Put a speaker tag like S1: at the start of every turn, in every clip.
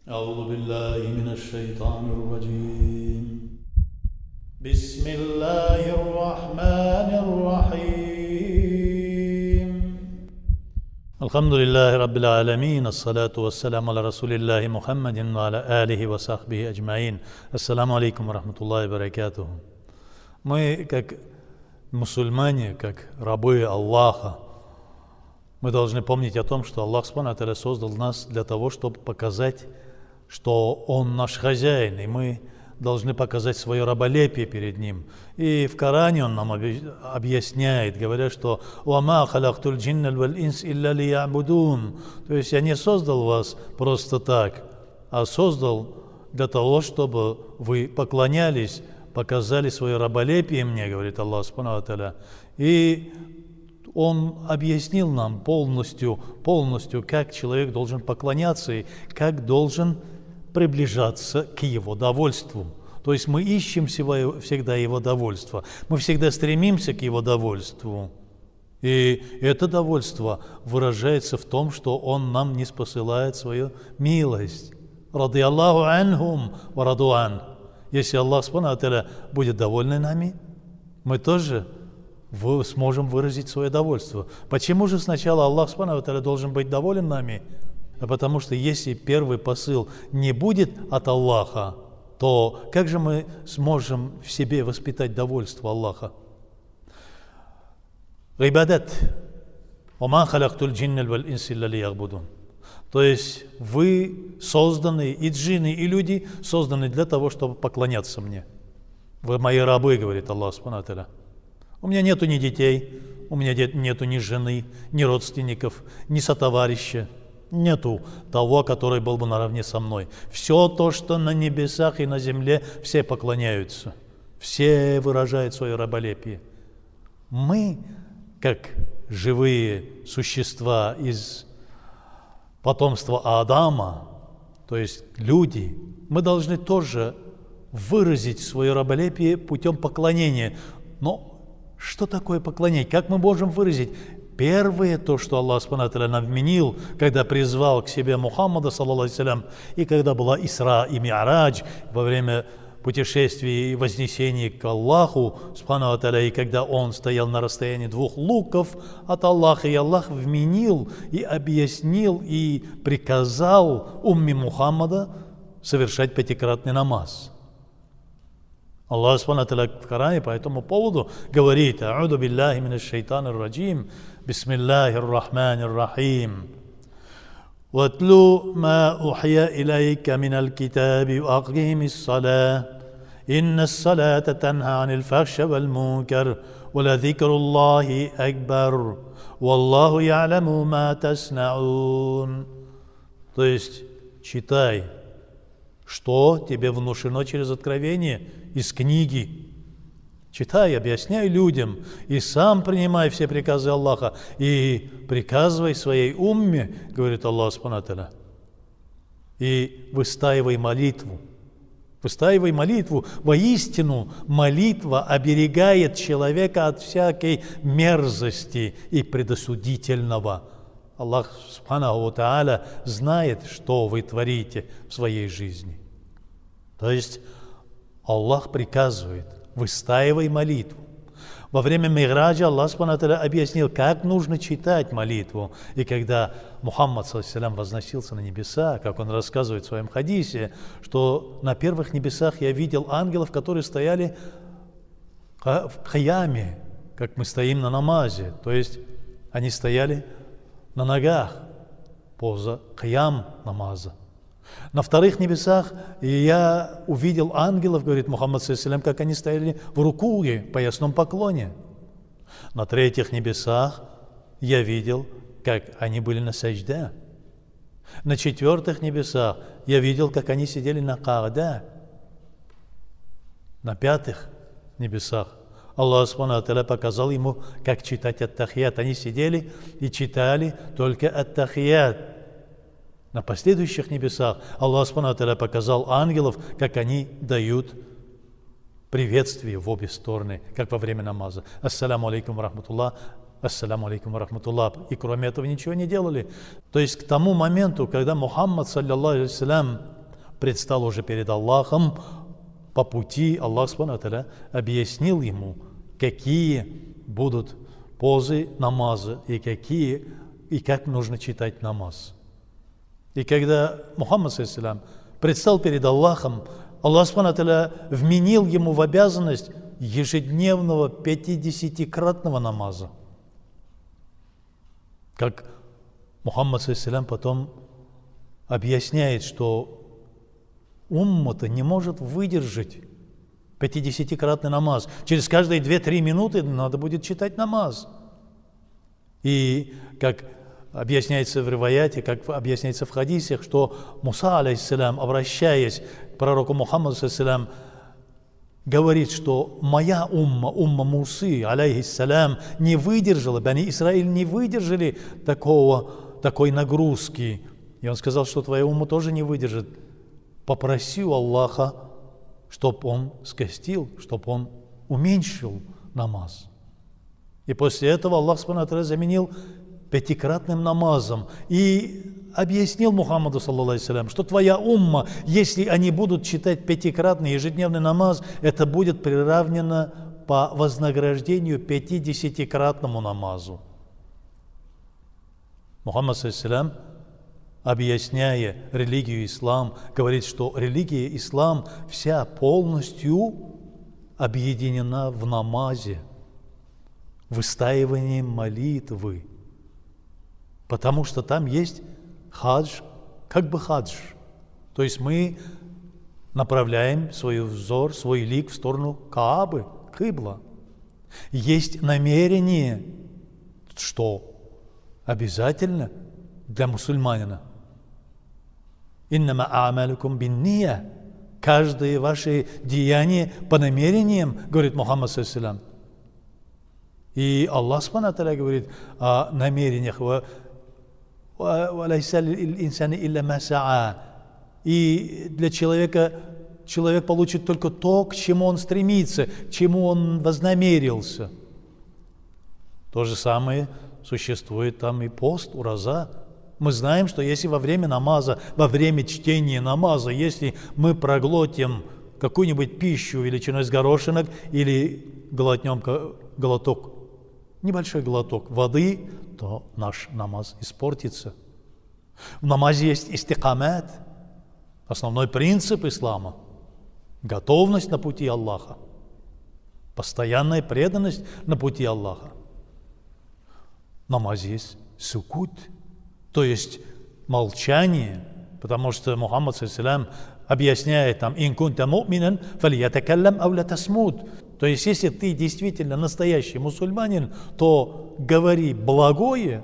S1: أعوذ بالله من الشيطان الرجيم بسم الله الرحمن الرحيم الحمد لله رب العالمين الصلاة والسلام على رسول الله محمد وعلى آله وصحبه أجمعين. Ассаламу алейкум ва рахматуллахи ва баракатуху. Мы, как мусульмане, как рабы Аллаха, мы должны помнить о том, что Аллах Субхану ва Тааля создал нас для того, чтобы показать, что Он наш хозяин, и мы должны показать свое раболепие перед Ним. И в Коране Он нам объясняет, говоря, что «Вама халактуль джинналь валь инс илля лиябудун». То есть я не создал вас просто так, а создал для того, чтобы вы поклонялись, показали свое раболепие мне, говорит Аллах Субхану ва Тааля. И Он объяснил нам полностью, как человек должен поклоняться и как должен приближаться к его довольству. То есть мы ищем всегда его довольство, мы всегда стремимся к его довольству. И это довольство выражается в том, что Он нам не спосылает свою милость. Ради Аллаху анхум ва раду ан. Если Аллах Субхану ва Тааля будет доволен нами, мы тоже сможем выразить свое довольство. Почему же сначала Аллах Субхану ва Тааля должен быть доволен нами? А потому что если первый посыл не будет от Аллаха, то как же мы сможем в себе воспитать довольство Аллаха? Ибадат. Вама халактуль джинналь валь инс илля лиябудун. То есть вы созданы, и джинны, и люди созданы для того, чтобы поклоняться мне. Вы мои рабы, говорит Аллах Субхану ва Тааля. У меня нету ни детей, у меня нету ни жены, ни родственников, ни сотоварища. Нету того, который был бы наравне со мной. Все то, что на небесах и на земле, все поклоняются. Все выражают свое раболепие. Мы, как живые существа из потомства Адама, то есть люди, мы должны тоже выразить свое раболепие путем поклонения. Но что такое поклонение? Как мы можем выразить? Первое, то, что Аллах Субхану ва Тааля нам вменил, когда призвал к себе Мухаммада, саллаллаху алейхи ва саллям, и когда была Исра и Ми'радж, во время путешествия и вознесения к Аллаху Субхану ва Тааля, и когда он стоял на расстоянии 2 луков от Аллаха, и Аллах вменил, и объяснил, и приказал умме Мухаммада совершать 5-кратный намаз. Аллах Субхану ва Тааля в Коране по этому поводу говорит: «А'уду биллахи минаш шайтанир раджим, бисмиллахир рахманир рахим. Ватлу ма ухия илайка минал китаби ва акимис салат. Иннас салата танха анил фахша вал мункар, ва ла зикруллахи акбар. Валлаху я'ламу ма таснаун». То есть читай, что тебе внушено через откровение из книги. Читай, объясняй людям, и сам принимай все приказы Аллаха, и приказывай своей умме, говорит Аллах Субхану ва Тааля, и выстаивай молитву. Выстаивай молитву. Воистину, молитва оберегает человека от всякой мерзости и предосудительного. Аллах Субхану ва Тааля знает, что вы творите в своей жизни. То есть Аллах приказывает: выстаивай молитву. Во время Ми'раджа Аллах Субхану ва Тааля объяснил, как нужно читать молитву. И когда Мухаммад саллаллаху алейхи ва саллям возносился на небеса, как он рассказывает в своем хадисе, что на первых небесах я видел ангелов, которые стояли в каяме, как мы стоим на намазе. То есть они стояли на ногах, поза каям намаза. На вторых небесах я увидел ангелов, говорит Мухаммад саллаллаху алейхи ва саллям, как они стояли в рукуе, поясном поклоне. На третьих небесах я видел, как они были на саджда. На четвертых небесах я видел, как они сидели на ка'да. На пятых небесах Аллах Субхану ва Тааля показал ему, как читать ат-тахият. Они сидели и читали только ат-тахият. На последующих небесах Аллах Субхану ва Тааля показал ангелов, как они дают приветствие в обе стороны, как во время намаза. Ассаламу алейкум ва рахматуллах, ассаламу алейкум ва рахматуллах. И кроме этого ничего не делали. То есть к тому моменту, когда Мухаммад, саллаллаху алейхи ва саллям, предстал уже перед Аллахом, по пути Аллах Субхану ва Тааля объяснил ему, какие будут позы намаза и как нужно читать намаз. И когда Мухаммад ﷺ предстал перед Аллахом, Аллах Субхану ва Тааля вменил ему в обязанность ежедневного 50-кратного намаза. Как Мухаммад ﷺ потом объясняет, что умма-то не может выдержать 50-кратный намаз. Через каждые 2-3 минуты надо будет читать намаз. И как объясняется в риваяте, как объясняется в хадисах, что Муса, алейхиссалям, обращаясь к пророку Мухаммаду, алейхиссалям, говорит, что моя умма Мусы, алейхиссалям, не выдержала, Бани Исраиль не выдержали такой нагрузки. И он сказал, что твоя умма тоже не выдержит. Попроси у Аллаха, чтобы он скостил, чтобы он уменьшил намаз. И после этого Аллах Субхану ва Тааля заменил 5-кратным намазом и объяснил Мухаммаду, саллаллаху алейхи ва саллям, что твоя умма, если они будут читать 5-кратный ежедневный намаз, это будет приравнено по вознаграждению 50-кратному намазу. Мухаммад, саллаллаху алейхи ва саллям, объясняя религию ислам, говорит, что религия ислам вся полностью объединена в намазе, выстаивании молитвы, потому что там есть хадж, как бы хадж. То есть мы направляем свой взор, свой лик в сторону Каабы, кыбла. Есть намерение, что обязательно для мусульманина. «Иннама а'малукум бинния». Каждое ваше деяние по намерениям, говорит Мухаммад саллаллаху алейхи ва саллям. И Аллах Субхану ва Тааля говорит о намерениях. И для человека, человек получит только то, к чему он стремится, к чему он вознамерился. То же самое существует там и пост, ураза. Мы знаем, что если во время намаза, во время чтения намаза, если мы проглотим какую-нибудь пищу величиной с горошинок или глотнем глоток, небольшой глоток воды, то наш намаз испортится. В намазе есть истикамат, основной принцип ислама, готовность на пути Аллаха, постоянная преданность на пути Аллаха. В намазе есть сукут, то есть молчание, потому что Мухаммад ﷺ объясняет там «Ин кунта му'минан фалиятакаллам ау ла тасмут». То есть, если ты действительно настоящий мусульманин, то говори благое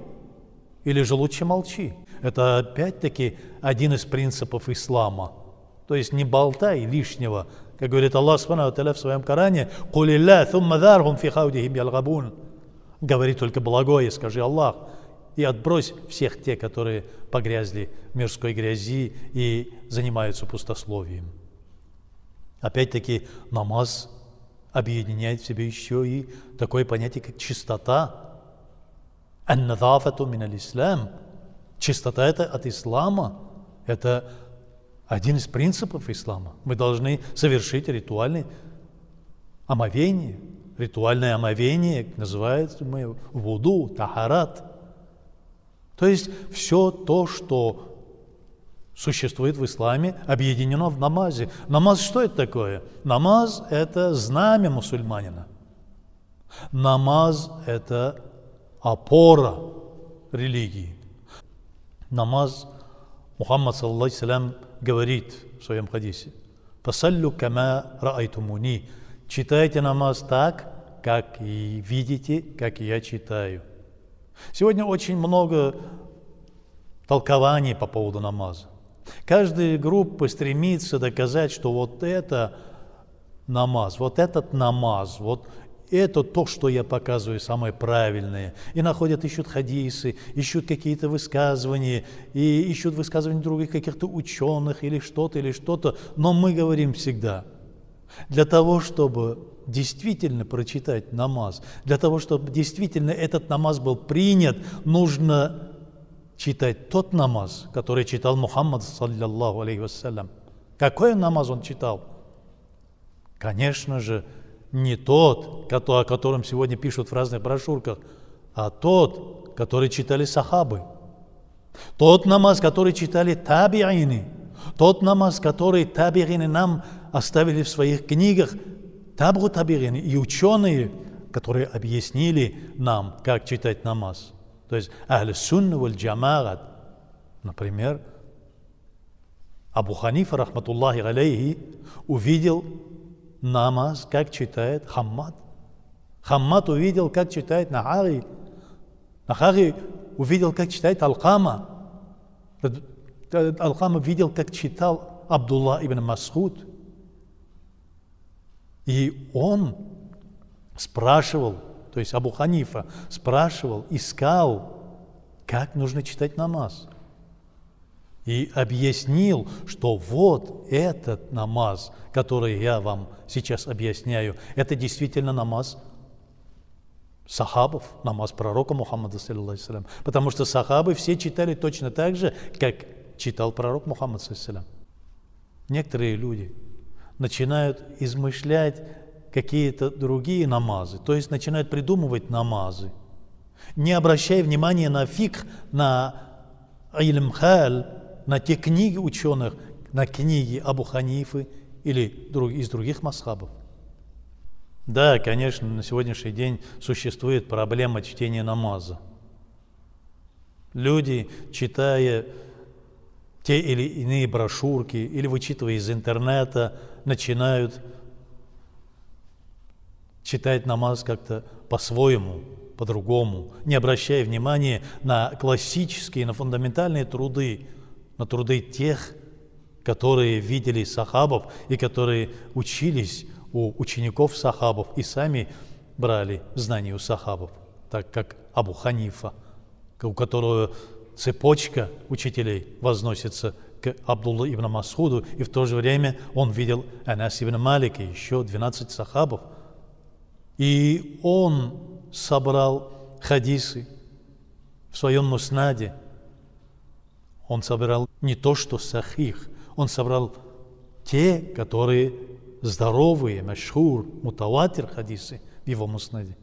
S1: или же лучше молчи. Это опять-таки один из принципов ислама. То есть не болтай лишнего. Как говорит Аллах Субхану ва Тааля в своем Коране, «Кулилля thumma дharхум фи хаудихим ялгабун». Говори только благое, скажи Аллах, и отбрось всех тех, которые погрязли в мирской грязи и занимаются пустословием. Опять-таки намаз объединяет в себе еще и такое понятие, как чистота. Ан-надафату мин аль-ислам. Чистота это от ислама. Это один из принципов ислама. Мы должны совершить ритуальное омовение. Ритуальное омовение называется вуду, тахарат. То есть все то, что существует в исламе, объединено в намазе. Намаз что это такое? Намаз – это знамя мусульманина. Намаз – это опора религии. Намаз, Мухаммад саллаллаху алейхи ва саллям говорит в своем хадисе: «Фасаллю кама раайтумуни». Читайте намаз так, как и видите, как я читаю. Сегодня очень много толкований по поводу намаза. Каждая группа стремится доказать, что вот это намаз, вот этот намаз, вот это то, что я показываю, самое правильное. И находят, ищут хадисы, ищут какие-то высказывания, и ищут высказывания других каких-то ученых или что-то. Но мы говорим всегда, для того, чтобы действительно прочитать намаз, для того, чтобы действительно этот намаз был принят, нужно читать тот намаз, который читал Мухаммад, саллаллаху алейхи вассалям. Какой намаз он читал? Конечно же, не тот, о котором сегодня пишут в разных брошюрках, а тот, который читали сахабы. Тот намаз, который читали табиины. Тот намаз, который табиины нам оставили в своих книгах. Табгу табиины и ученые, которые объяснили нам, как читать намаз. То есть ахль сунна валь джамаат. Например, Абу Ханифа, рахматуллахи алейхи, увидел намаз, как читает Хаммад. Хаммад увидел, как читает Нахари. Нахари увидел, как читает Алкама. Алкама видел, как читал Абдулла ибн Мас'уд. И он спрашивал, то есть Абу Ханифа спрашивал, искал, как нужно читать намаз. И объяснил, что вот этот намаз, который я вам сейчас объясняю, это действительно намаз сахабов, намаз пророка Мухаммада, саллаллаху алейхи ва саллям. Потому что сахабы все читали точно так же, как читал пророк Мухаммад, саллаллаху алейхи ва саллям. Некоторые люди начинают измышлять какие-то другие намазы, то есть начинают придумывать намазы, не обращая внимания на фикх, на илм-халь, на те книги ученых, на книги Абу Ханифы или из других масхабов. Да, конечно, на сегодняшний день существует проблема чтения намаза. Люди, читая те или иные брошюрки или вычитывая из интернета, начинают читать намаз как-то по-своему, по-другому, не обращая внимания на классические, на фундаментальные труды, на труды тех, которые видели сахабов и которые учились у учеников сахабов и сами брали знания у сахабов, так как Абу Ханифа, у которого цепочка учителей возносится к Абдулла ибн Мас'уду, и в то же время он видел Анас ибн Малика, еще 12 сахабов. И он собрал хадисы в своем муснаде. Он собрал не то, что сахих, он собрал те, которые здоровые, машхур, мутаватир хадисы в его муснаде.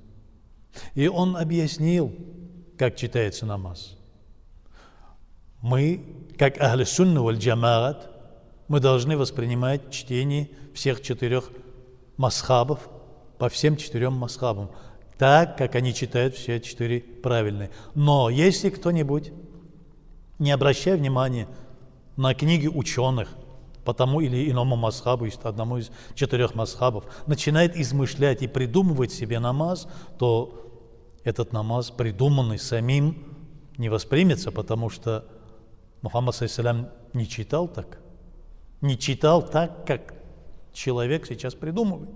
S1: И он объяснил, как читается намаз. Мы, как ахль сунна валь джамаат, мы должны воспринимать чтение всех 4 масхабов по всем 4 масхабам, так, как они читают все 4 правильные. Но если кто-нибудь, не обращая внимания на книги ученых по тому или иному масхабу, одному из 4 масхабов, начинает измышлять и придумывать себе намаз, то этот намаз, придуманный самим, не воспримется, потому что Мухаммад саллаллаху не читал так. Не читал так, как человек сейчас придумывает.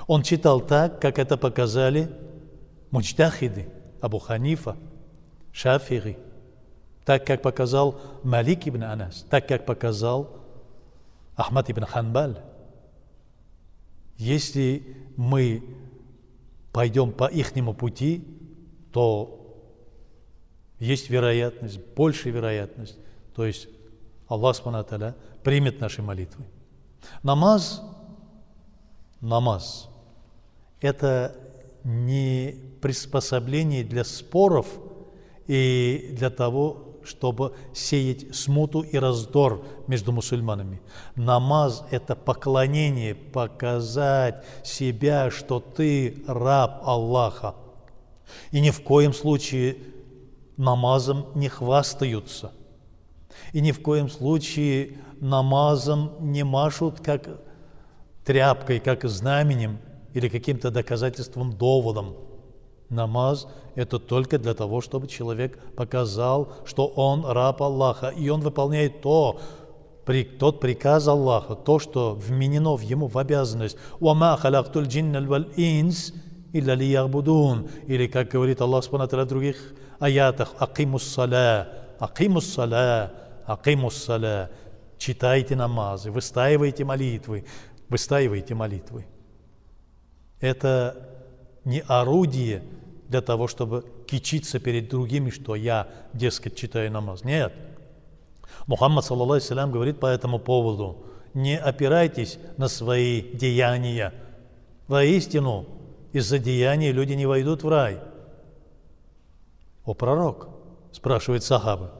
S1: Он читал так, как это показали муджтахиды, Абу Ханифа, Шафири, так, как показал Малик ибн Анас, так, как показал Ахмад ибн Ханбаль. Если мы пойдем по ихнему пути, то есть вероятность, большая вероятность, то есть Аллах Субхану ва Тааля примет наши молитвы. Намаз – это не приспособление для споров и для того, чтобы сеять смуту и раздор между мусульманами. Намаз – это поклонение, показать себя, что ты раб Аллаха. И ни в коем случае намазом не хвастаются. И ни в коем случае намазом не машут как тряпкой, как знаменем или каким-то доказательством, доводом. Намаз – это только для того, чтобы человек показал, что он раб Аллаха, и он выполняет тот приказ Аллаха, то, что вменено в ему в обязанность. «Вама халактуль джинна валь инс илля лиябудун». Или, как говорит Аллах Субхану ва Тааля в других аятах, «Акимус саля, акимус саля, акимус саля». Читайте намазы, выстаивайте молитвы. Это не орудие для того, чтобы кичиться перед другими, что я, дескать, читаю намаз. Нет. Мухаммад, саллаллаху алейхи вассалям, говорит по этому поводу: не опирайтесь на свои деяния. Воистину, из-за деяний люди не войдут в рай. О пророк, спрашивает сахаба,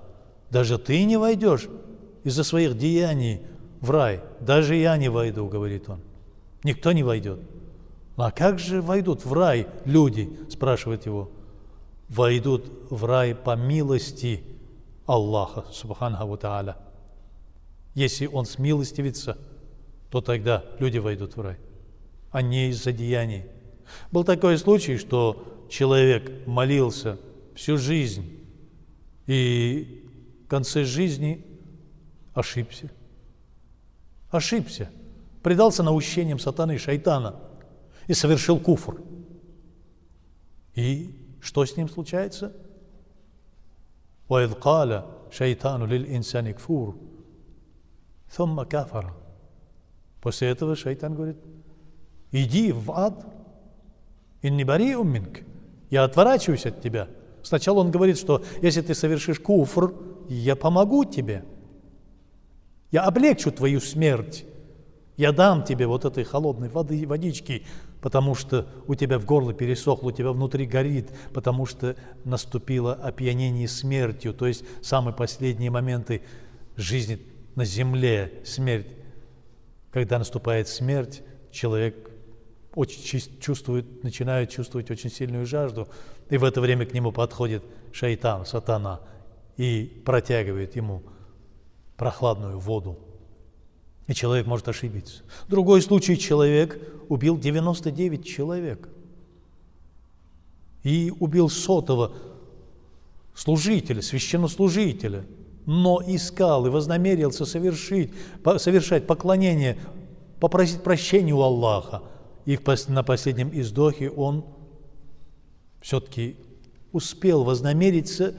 S1: даже ты не войдешь из-за своих деяний в рай? Даже я не войду, говорит он. Никто не войдет. А как же войдут в рай люди, спрашивает его. Войдут в рай по милости Аллаха, субханаху ва тааля. Если он смилостивится, то тогда люди войдут в рай, а не из-за деяний. Был такой случай, что человек молился всю жизнь и в конце жизни ошибся. Предался наущениям сатаны, шайтана и совершил куфр. И что с ним случается? وَإِذْ قَالَ شَيْطَانُ لِلْإِنسَانِ كْفُورُ ثُمَّ كَفَرَ. После этого шайтан говорит: иди в ад, «Инни бари'ун минк», я отворачиваюсь от тебя. Сначала он говорит, что если ты совершишь куфр, я помогу тебе, я облегчу твою смерть, я дам тебе вот этой холодной воды, водички, потому что у тебя в горле пересохло, у тебя внутри горит, потому что наступило опьянение смертью, то есть самые последние моменты жизни на земле, смерть. Когда наступает смерть, человек начинает чувствовать очень сильную жажду, и в это время к нему подходит шайтан, сатана, и протягивает ему прохладную воду. И человек может ошибиться. Другой случай: человек убил 99 человек и убил 100-го служителя, священнослужителя, но искал и вознамерился совершать поклонение, попросить прощения у Аллаха. И на последнем издохе он все-таки успел вознамериться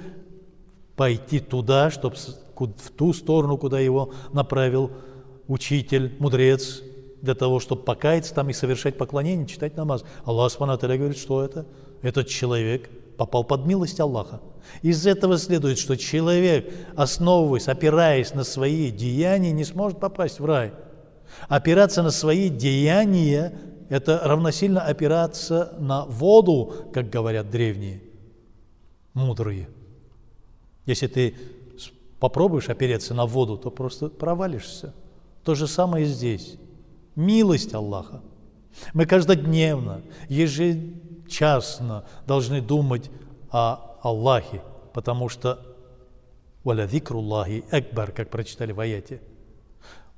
S1: пойти туда, в ту сторону, куда его направил учитель, мудрец, для того, чтобы покаяться там и совершать поклонение, читать намаз. Аллах субхану ва тааля говорит, что это? Этот человек попал под милость Аллаха. Из этого следует, что человек, основываясь, опираясь на свои деяния, не сможет попасть в рай. Опираться на свои деяния – это равносильно опираться на воду, как говорят древние, мудрые. Если ты попробуешь опереться на воду, то просто провалишься. То же самое и здесь. Милость Аллаха. Мы каждодневно, ежечасно должны думать о Аллахе, потому что «Валя зикруллахи акбар», как прочитали в аяте.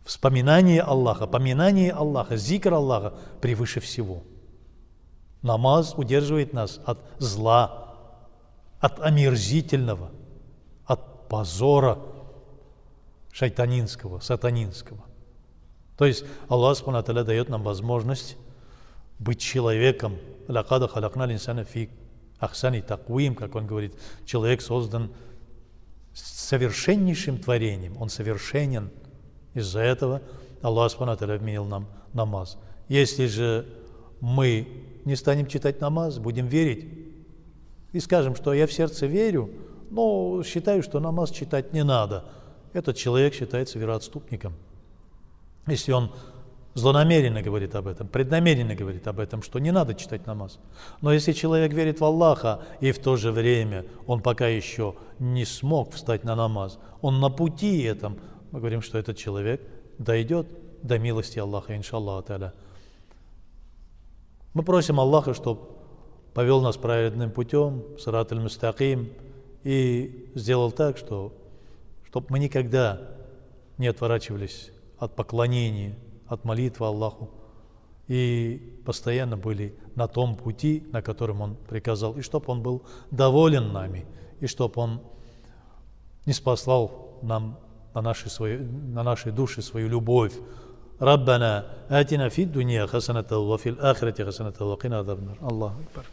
S1: Вспоминание Аллаха, поминание Аллаха, зикр Аллаха превыше всего. Намаз удерживает нас от зла, от омерзительного, от позора шайтанинского, сатанинского. То есть Аллах субхану ва тааля дает нам возможность быть человеком. «Лакад халакнал инсана фи ахсани таквим», как он говорит, человек создан совершеннейшим творением, он совершенен. Из-за этого Аллах субхану ва тааля вменил нам намаз. Если же мы не станем читать намаз, будем верить и скажем, что я в сердце верю, но считаю, что намаз читать не надо, этот человек считается вероотступником. Если он злонамеренно говорит об этом, преднамеренно говорит об этом, что не надо читать намаз. Но если человек верит в Аллаха, и в то же время он пока еще не смог встать на намаз, он на пути этом, мы говорим, что этот человек дойдет до милости Аллаха, иншаллаху тааля. Мы просим Аллаха, чтобы повел нас праведным путем, сират аль-мустаким, и сделал так, чтобы мы никогда не отворачивались от поклонения, от молитвы Аллаху, и постоянно были на том пути, на котором Он приказал, и чтобы Он был доволен нами, и чтобы Он не спаслал нам на нашей душе свою любовь. Раббана атина фид дунья хасаната ва фил ахирати хасаната ва кина азабан нар. Аллаху акбар.